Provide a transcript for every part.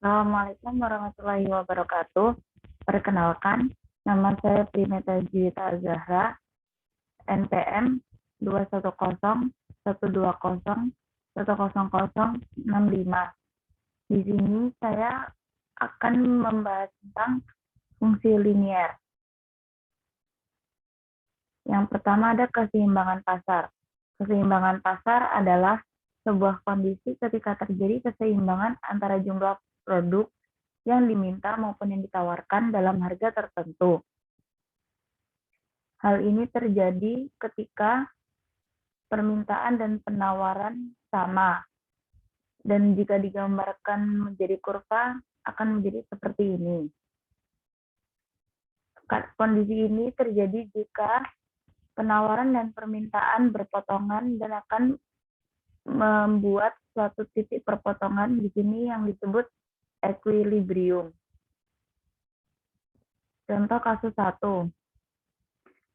Assalamualaikum warahmatullahi wabarakatuh. Perkenalkan, nama saya Primeta Juwita Zahra, NPM 21012010065. Di sini saya akan membahas tentang fungsi linier. Yang pertama ada keseimbangan pasar. Keseimbangan pasar adalah sebuah kondisi ketika terjadi keseimbangan antara jumlah produk yang diminta maupun yang ditawarkan dalam harga tertentu. Hal ini terjadi ketika permintaan dan penawaran sama, dan jika digambarkan menjadi kurva akan menjadi seperti ini. Kondisi ini terjadi jika penawaran dan permintaan berpotongan dan akan membuat suatu titik perpotongan di sini yang disebut equilibrium. Contoh kasus 1.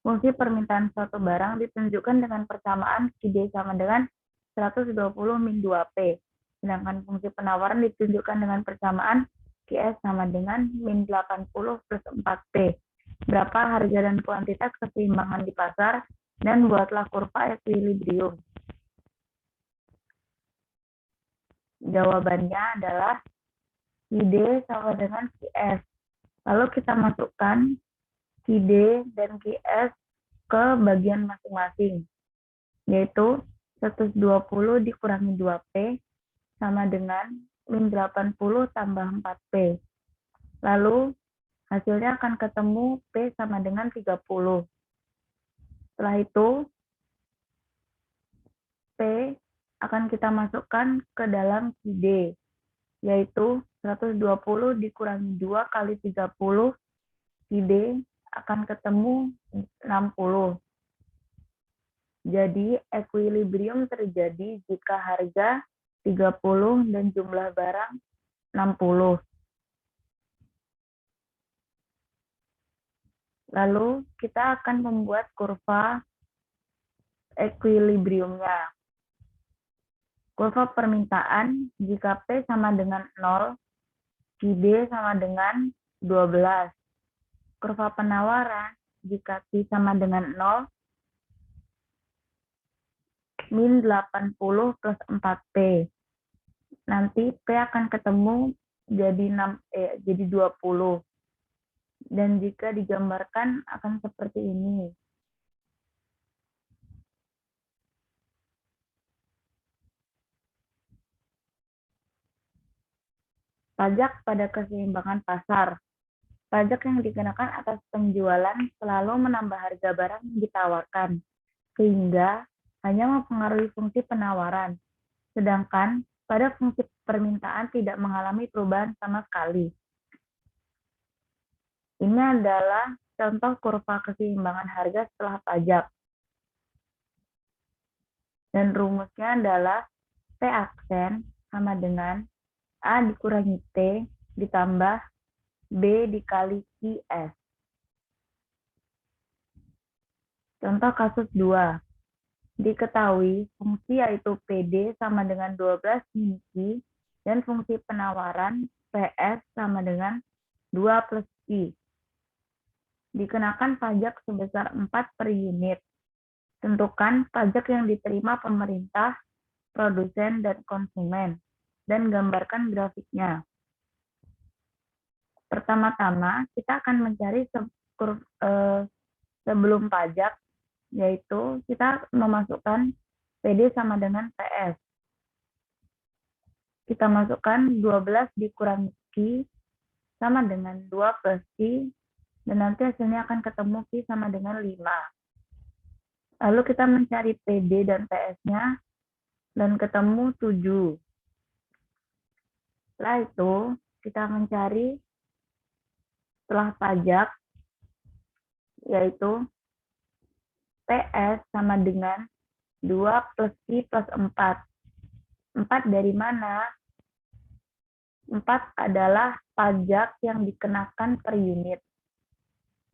Fungsi permintaan suatu barang ditunjukkan dengan persamaan QD sama dengan 120 min 2P. Sedangkan fungsi penawaran ditunjukkan dengan persamaan QS sama dengan min 80 plus 4P. Berapa harga dan kuantitas keseimbangan di pasar, dan buatlah kurva equilibrium. Jawabannya adalah QD sama dengan QS. Lalu kita masukkan QD dan QS ke bagian masing-masing, yaitu 120 dikurangi 2P sama dengan min 80 tambah 4P. Lalu hasilnya akan ketemu P sama dengan 30. Setelah itu P akan kita masukkan ke dalam QD, yaitu 120 dikurangi 2 kali 30, QD akan ketemu 60. Jadi equilibrium terjadi jika harga 30 dan jumlah barang 60. Lalu kita akan membuat kurva equilibriumnya. Kurva permintaan jika P sama dengan 0, QD sama dengan 12. Kurva penawaran jika Q sama dengan 0, min 80 plus 4P. Nanti P akan ketemu jadi 20. Dan jika digambarkan akan seperti ini. Pajak pada keseimbangan pasar. Pajak yang dikenakan atas penjualan selalu menambah harga barang yang ditawarkan, sehingga hanya mempengaruhi fungsi penawaran, sedangkan pada fungsi permintaan tidak mengalami perubahan sama sekali. Ini adalah contoh kurva keseimbangan harga setelah pajak. Dan rumusnya adalah P aksen sama dengan A dikurangi T ditambah B dikali QS. Contoh kasus 2. Diketahui fungsi yaitu PD sama dengan 12 min Q dan fungsi penawaran PS sama dengan 2 plus Q. Dikenakan pajak sebesar 4 per unit. Tentukan pajak yang diterima pemerintah, produsen, dan konsumen, dan gambarkan grafiknya. Pertama-tama, kita akan mencari sebelum pajak, yaitu kita memasukkan PD sama dengan PS. Kita masukkan 12 dikurangi Q sama dengan 2 plus Q, dan nanti hasilnya akan ketemu Q sama dengan 5. Lalu kita mencari PD dan PS-nya, dan ketemu 7. Setelah itu, kita mencari setelah pajak, yaitu PS sama dengan 2 plus Q plus 4. 4 dari mana? 4 adalah pajak yang dikenakan per unit.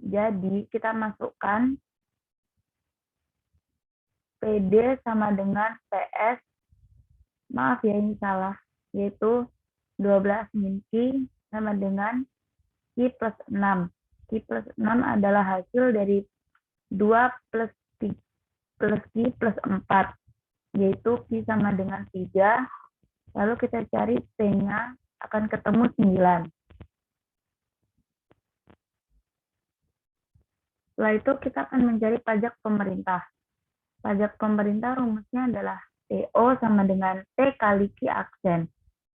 Jadi, kita masukkan PD sama dengan PS, maaf ya ini salah, yaitu 12 min Q sama dengan Q plus 6. Q plus 6 adalah hasil dari 2 plus Q plus 4, yaitu Q sama dengan 3. Lalu kita cari P-nya, akan ketemu 9. Setelah itu kita akan mencari pajak pemerintah. Pajak pemerintah rumusnya adalah TO sama dengan T kali Q aksen,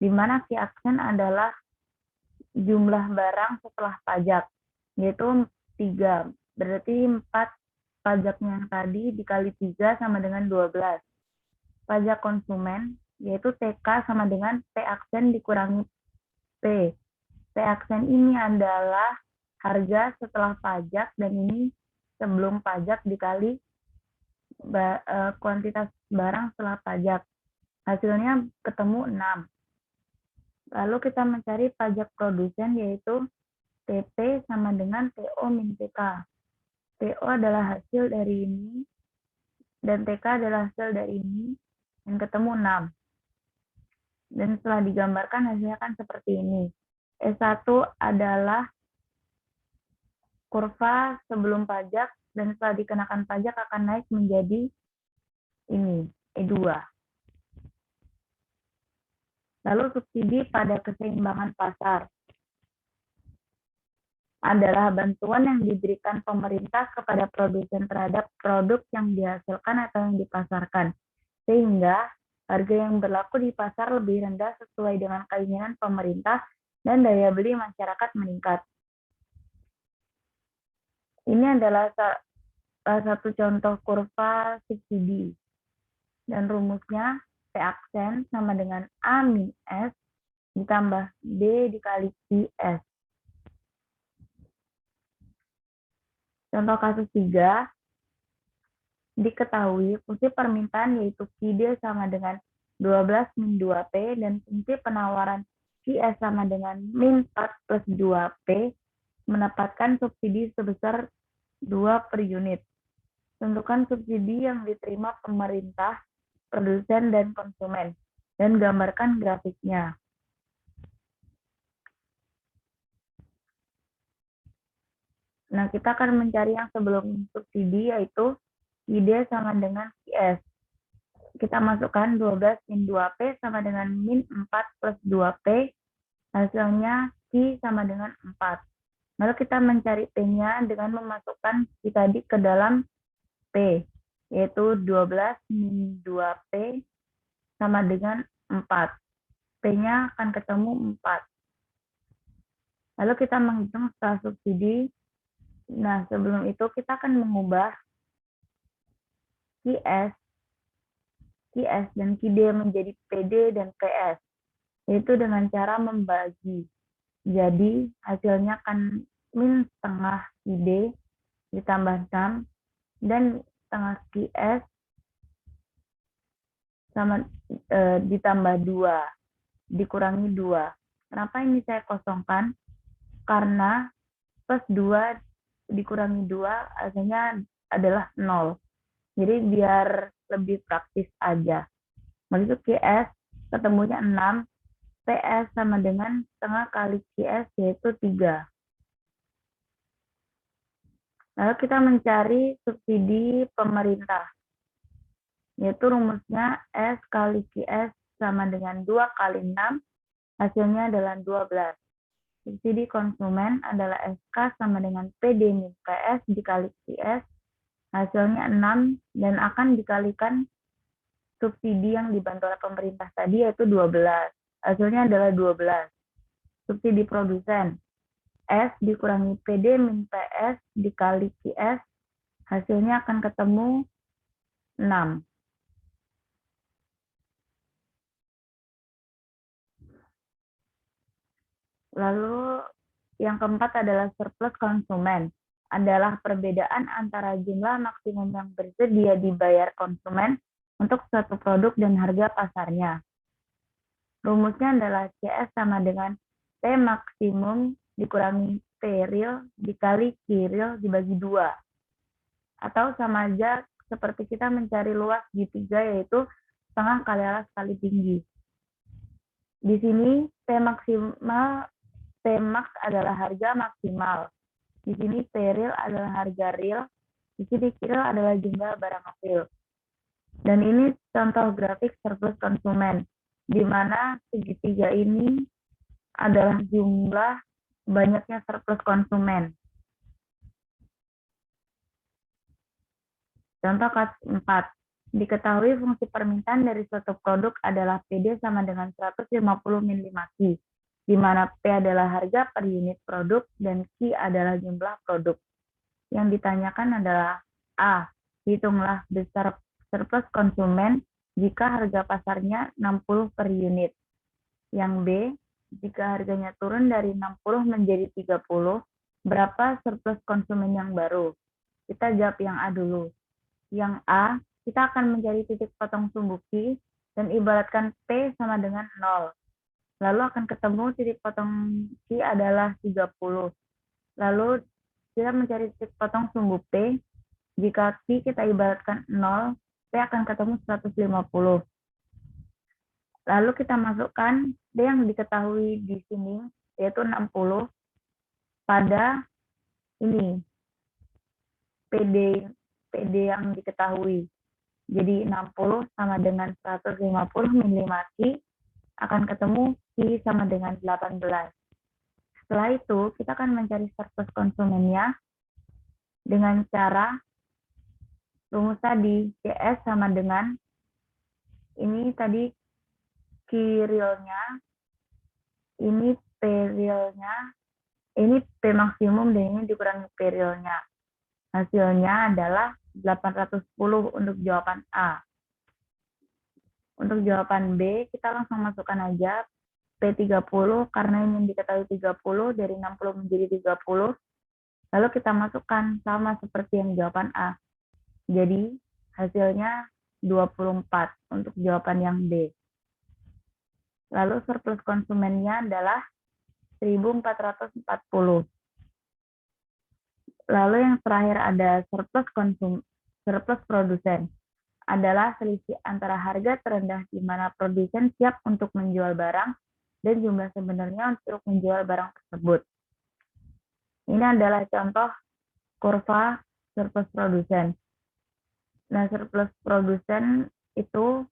di mana Q aksen adalah jumlah barang setelah pajak, yaitu 3. Berarti 4 pajaknya yang tadi dikali 3 sama dengan 12. Pajak konsumen, yaitu TK sama dengan T aksen dikurangi P. T aksen ini adalah harga setelah pajak, dan ini sebelum pajak dikali kuantitas barang setelah pajak. Hasilnya ketemu 6. Lalu kita mencari pajak produsen, yaitu TP sama dengan TO min TK. TO adalah hasil dari ini, dan TK adalah hasil dari ini, yang ketemu 6. Dan setelah digambarkan hasilnya kan seperti ini. E1 adalah kurva sebelum pajak, dan setelah dikenakan pajak akan naik menjadi ini, E2. Lalu subsidi pada keseimbangan pasar adalah bantuan yang diberikan pemerintah kepada produsen terhadap produk yang dihasilkan atau yang dipasarkan, sehingga harga yang berlaku di pasar lebih rendah sesuai dengan keinginan pemerintah dan daya beli masyarakat meningkat. Ini adalah salah satu contoh kurva subsidi, dan rumusnya P aksen sama dengan A min S ditambah B dikali QS. Contoh kasus 3, diketahui fungsi permintaan yaitu QD sama dengan 12 min 2P dan fungsi penawaran QS sama dengan min 4 plus 2P mendapatkan subsidi sebesar 2 per unit. Tentukan subsidi yang diterima pemerintah, produsen, dan konsumen, dan gambarkan grafiknya. Nah, kita akan mencari yang sebelum subsidi, yaitu QD sama dengan QS. Kita masukkan 12 min 2P sama dengan min 4 plus 2P, hasilnya Q sama dengan 4. Lalu kita mencari P-nya dengan memasukkan Q tadi ke dalam P, yaitu 12 min 2P sama dengan 4. P-nya akan ketemu 4. Lalu kita menghitung setelah subsidi. Nah, sebelum itu kita akan mengubah QS dan QD menjadi PD dan PS, yaitu dengan cara membagi. Jadi, hasilnya akan min setengah QD ditambah 6, dan setengah QS sama ditambah 2, dikurangi 2. Kenapa ini saya kosongkan? Karena plus 2 dikurangi 2 hasilnya adalah 0. Jadi biar lebih praktis aja. Maksudnya QS ketemunya 6, PS sama dengan setengah kali QS yaitu 3. Lalu kita mencari subsidi pemerintah, yaitu rumusnya S kali QS sama dengan 2 kali 6, hasilnya adalah 12. Subsidi konsumen adalah SK sama dengan PD min PS dikali QS, hasilnya 6, dan akan dikalikan subsidi yang dibantu oleh pemerintah tadi, yaitu 12. Hasilnya adalah 12. Subsidi produsen, S dikurangi PD min PS dikali QS, hasilnya akan ketemu 6. Lalu yang keempat adalah surplus konsumen, adalah perbedaan antara jumlah maksimum yang bersedia dibayar konsumen untuk suatu produk dan harga pasarnya. Rumusnya adalah CS sama dengan T maksimum dikurangi T real dikali Q real dibagi 2. Atau sama aja seperti kita mencari luas G3, yaitu setengah kali alas kali tinggi. Di sini P max adalah harga maksimal. Di sini P real adalah harga real. Di sini Q real adalah jumlah barang hasil. Dan ini contoh grafik surplus konsumen, di mana segitiga ini adalah jumlah banyaknya surplus konsumen. Contoh kasus 4. Diketahui fungsi permintaan dari suatu produk adalah PD sama dengan 150 min 5Q, di mana P adalah harga per unit produk dan Q adalah jumlah produk. Yang ditanyakan adalah A. Hitunglah besar surplus konsumen jika harga pasarnya 60 per unit. Yang B. Jika harganya turun dari 60 menjadi 30, berapa surplus konsumen yang baru? Kita jawab yang A dulu. Yang A, kita akan mencari titik potong sumbu Q dan ibaratkan P sama dengan 0. Lalu akan ketemu titik potong Q adalah 30. Lalu kita mencari titik potong sumbu P. Jika Q kita ibaratkan 0, P akan ketemu 150. Lalu kita masukkan D yang diketahui di sini, yaitu 60, pada ini, PD yang diketahui. Jadi 60 sama dengan 150 min 5Q, akan ketemu Q sama dengan 18. Setelah itu, kita akan mencari surplus konsumennya dengan cara rumus tadi, CS sama dengan, ini tadi Q realnya, ini P realnya, ini P maksimum, dan ini dikurangi P realnya. Hasilnya adalah 810 untuk jawaban A. Untuk jawaban B, kita langsung masukkan aja P30, karena ini yang diketahui 30, dari 60 menjadi 30. Lalu kita masukkan sama seperti yang jawaban A. Jadi hasilnya 24 untuk jawaban yang B. Lalu surplus konsumennya adalah 1440. Lalu yang terakhir ada surplus produsen. Adalah selisih antara harga terendah di mana produsen siap untuk menjual barang dan jumlah sebenarnya untuk menjual barang tersebut. Ini adalah contoh kurva surplus produsen. Nah, surplus produsen itu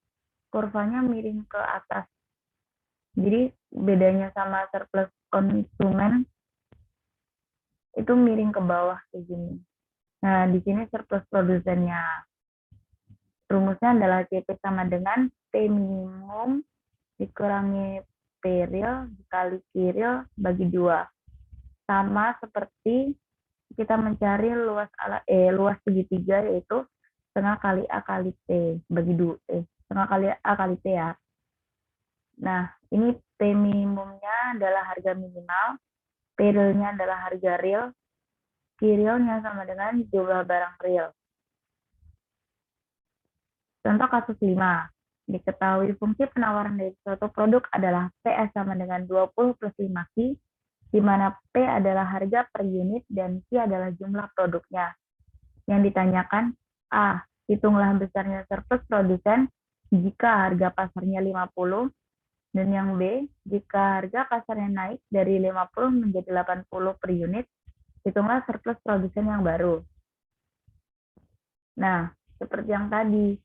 kurvanya miring ke atas. Jadi bedanya sama surplus konsumen itu miring ke bawah kayak gini. Nah, di sini surplus produsennya. Rumusnya adalah CP sama dengan P minimum dikurangi P real dikali Q real bagi 2. Sama seperti kita mencari luas segitiga, yaitu setengah kali A kali T bagi 2. Setengah kali A kali T ya. Nah, ini P minimumnya adalah harga minimal, P realnya adalah harga real, Q realnya sama dengan jumlah barang real. Contoh kasus 5. Diketahui fungsi penawaran dari suatu produk adalah PS sama dengan 20 plus 5Q, di mana P adalah harga per unit dan Q adalah jumlah produknya. Yang ditanyakan, A. Hitunglah besarnya surplus produsen jika harga pasarnya 50, dan yang B. Jika harga pasarnya naik dari 50 menjadi 80 per unit, hitunglah surplus produsen yang baru. Nah, seperti yang tadi,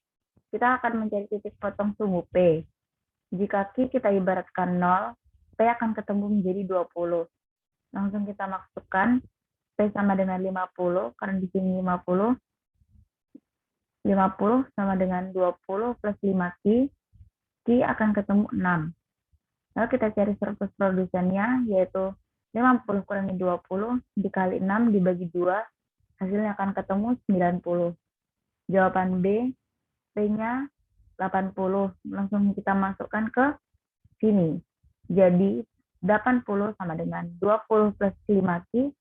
kita akan mencari titik potong sumbu P. Jika Q kita ibaratkan 0, P akan ketemu menjadi 20. Langsung kita masukkan P sama dengan 50, karena di sini 50. 50 sama dengan 20 plus 5Q, Q akan ketemu 6. Lalu kita cari surplus produsennya, yaitu 50 kurangi 20 dikali 6 dibagi 2, hasilnya akan ketemu 90. Jawaban B, P-nya 80. Langsung kita masukkan ke sini. Jadi 80 sama dengan 20 plus 5Q,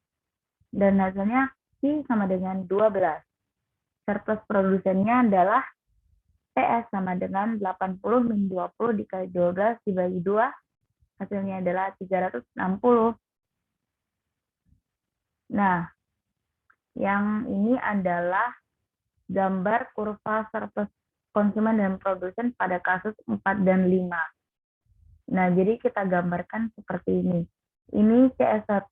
dan hasilnya Q sama dengan 12. Surplus produsennya adalah PS sama dengan 80 min 20 dikali 12 dibagi 2, hasilnya adalah 360. Nah, yang ini adalah gambar kurva surplus konsumen dan produsen pada kasus 4 dan 5. Nah, jadi kita gambarkan seperti ini. Ini CS1,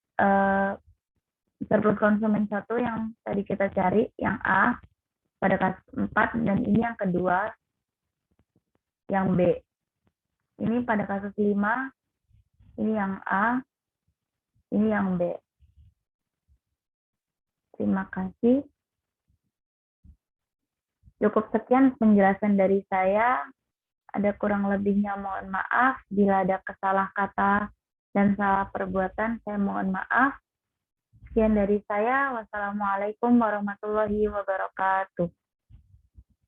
surplus konsumen 1 yang tadi kita cari, yang A pada kasus 4, dan ini yang kedua, yang B. Ini pada kasus 5, ini yang A, ini yang B. Terima kasih. Cukup sekian penjelasan dari saya. Ada kurang lebihnya mohon maaf. Bila ada kesalah kata dan salah perbuatan, saya mohon maaf. Sekian dari saya. Wassalamualaikum warahmatullahi wabarakatuh.